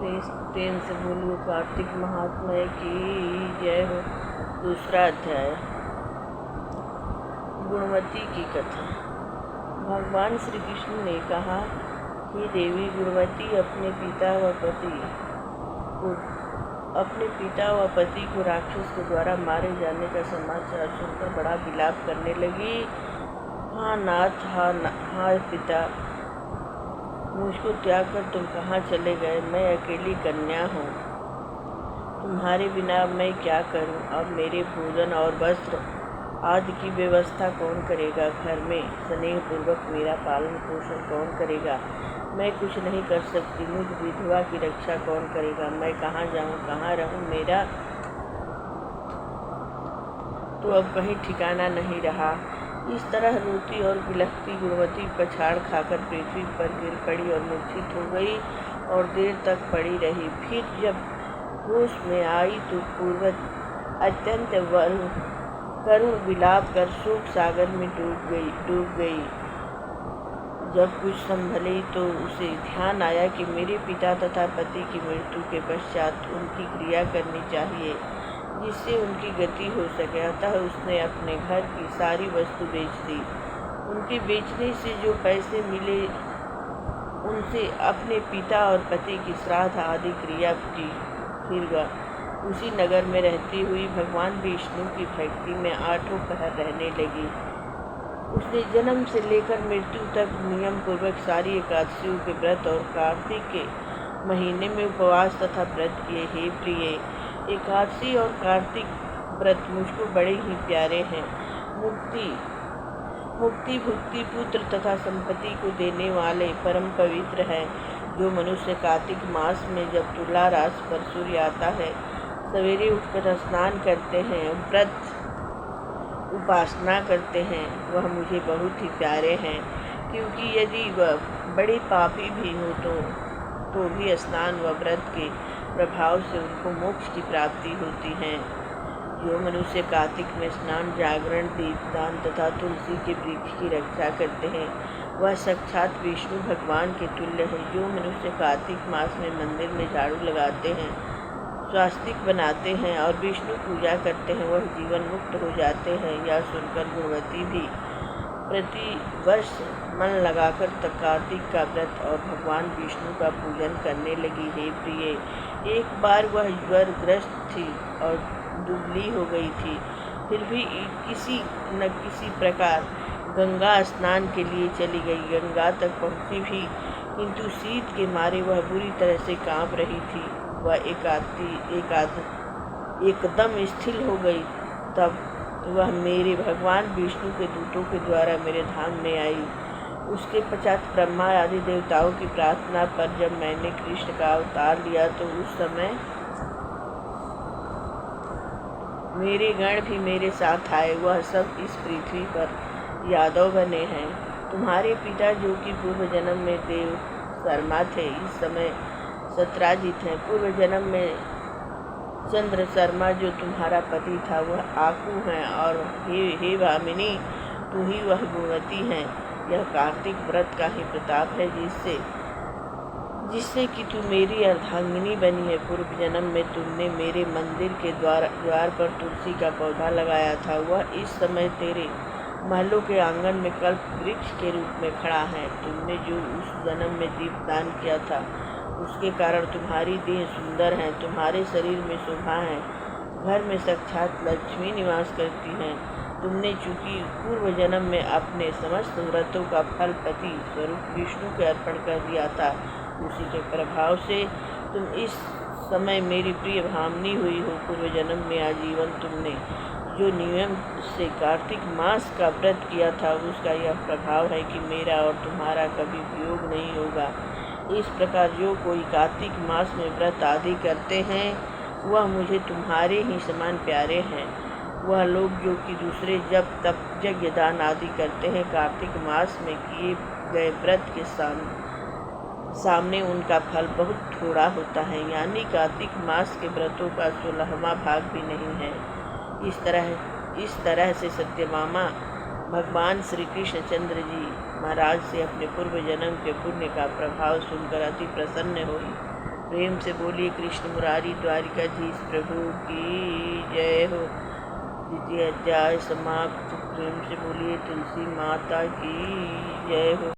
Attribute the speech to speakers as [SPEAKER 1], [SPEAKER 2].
[SPEAKER 1] प्रेम से बोलो कार्तिक महात्म्य की जय हो। दूसरा अध्याय, गुणवती की कथा। भगवान श्री कृष्ण ने कहा, हे देवी गुणवती अपने पिता व पति को राक्षस के द्वारा मारे जाने का समाचार सुनकर बड़ा विलाप करने लगी। हाँ नाथ, हाँ पिता, मुझको त्याग कर तुम कहाँ चले गए? मैं अकेली कन्या हूँ, तुम्हारे बिना मैं क्या करूँ? अब मेरे भोजन और वस्त्र आदि की व्यवस्था कौन करेगा? घर में स्नेह पूर्वक मेरा पालन पोषण कौन करेगा? मैं कुछ नहीं कर सकती। मुझ विधवा की रक्षा कौन करेगा? मैं कहाँ जाऊँ, कहाँ रहूँ? मेरा तो अब कहीं ठिकाना नहीं रहा। इस तरह रोती और बिलखती गुणवती पछाड़ खाकर पृथ्वी पर गिर पड़ी और मूर्छित हो गई और देर तक पड़ी रही। फिर जब होश में आई तो पूर्वज अत्यंत करुण विलाप कर शोक सागर में डूब गई। जब कुछ संभली तो उसे ध्यान आया कि मेरे पिता तथा पति की मृत्यु के पश्चात उनकी क्रिया करनी चाहिए जिससे उनकी गति हो सके। अतः उसने अपने घर की सारी वस्तु बेच दी। उनके बेचने से जो पैसे मिले उनसे अपने पिता और पति की श्राद्ध आदि क्रिया की। फिर वह उसी नगर में रहती हुई भगवान विष्णु की भक्ति में 8 पहर रहने लगी। उसने जन्म से लेकर मृत्यु तक नियम पूर्वक सारी एकादशियों के व्रत और कार्तिक के महीने में उपवास तथा व्रत किए। हे प्रिय, एकादशी और कार्तिक व्रत मुझको बड़े ही प्यारे हैं। मुक्ति भुक्ति पुत्र तथा संपत्ति को देने वाले परम पवित्र है। जो मनुष्य कार्तिक मास में जब तुला राशि पर सूर्य आता है सवेरे उठकर स्नान करते हैं, व्रत उपासना करते हैं, वह मुझे बहुत ही प्यारे हैं। क्योंकि यदि वह बड़े पापी भी हो तो भी स्नान व व्रत के प्रभाव से उनको मोक्ष की प्राप्ति होती है। जो मनुष्य कार्तिक में स्नान, जागरण, दीपदान तथा तुलसी के वृक्ष की रक्षा करते हैं वह साक्षात विष्णु भगवान के तुल्य है। जो मनुष्य कार्तिक मास में मंदिर में झाड़ू लगाते हैं, स्वास्तिक बनाते हैं और विष्णु पूजा करते हैं वह जीवन मुक्त हो जाते हैं। यह सुनकर गुणवती भी प्रति वर्ष मन लगाकर कार्तिक का व्रत और भगवान विष्णु का पूजन करने लगी। हे प्रिय, एक बार वह ज्वरग्रस्त थी और दुबली हो गई थी। फिर भी किसी न किसी प्रकार गंगा स्नान के लिए चली गई। गंगा तक पहुंची भी, किंतु शीत के मारे वह बुरी तरह से कांप रही थी। वह एकदम स्थिर हो गई। तब वह मेरे भगवान विष्णु के दूतों के द्वारा मेरे धाम में आई। उसके पश्चात ब्रह्मा आदि देवताओं की प्रार्थना पर जब मैंने कृष्ण का अवतार लिया तो उस समय मेरे गण भी मेरे साथ आए। वह सब इस पृथ्वी पर यादव बने हैं। तुम्हारे पिता जो कि पूर्व जन्म में देव शर्मा थे, इस समय सत्राजित हैं। पूर्व जन्म में चंद्र शर्मा जो तुम्हारा पति था वह आकू हैं। और हे भामिनी, तू ही वह गुणवती है। यह कार्तिक व्रत का ही प्रताप है जिससे कि तू मेरी अर्धांगिनी बनी है। पूर्व जन्म में तुमने मेरे मंदिर के द्वार पर तुलसी का पौधा लगाया था। वह इस समय तेरे महलों के आंगन में कल्प वृक्ष के रूप में खड़ा है। तुमने जो उस जन्म में दीपदान किया था उसके कारण तुम्हारी देह सुंदर है, तुम्हारे शरीर में शोभा है, घर में साक्षात लक्ष्मी निवास करती हैं। तुमने चूंकि पूर्व जन्म में अपने समस्त व्रतों का फल पति स्वरूप विष्णु को अर्पण कर दिया था, उसी के प्रभाव से तुम इस समय मेरी प्रिय भामिनी हुई हो। पूर्व जन्म में आजीवन तुमने जो नियम से कार्तिक मास का व्रत किया था उसका यह प्रभाव है कि मेरा और तुम्हारा कभी वियोग नहीं होगा। इस प्रकार जो कोई कार्तिक मास में व्रत आदि करते हैं वह मुझे तुम्हारे ही समान प्यारे हैं। वह लोग जो कि दूसरे जप तप यज्ञ दान आदि करते हैं, कार्तिक मास में किए गए व्रत के सामने उनका फल बहुत थोड़ा होता है, यानी कार्तिक मास के व्रतों का 16वां भाग भी नहीं है। इस तरह से सत्यभामा भगवान श्री कृष्णचंद्र जी महाराज से अपने पूर्व जन्म के पुण्य का प्रभाव सुनकर अति प्रसन्न हुई प्रेम से बोलिए कृष्ण मुरारी द्वारिकाधीश प्रभु की जय हो। द्वितीय अध्याय समाप्त। प्रेम से बोलिए तुलसी माता की जय हो।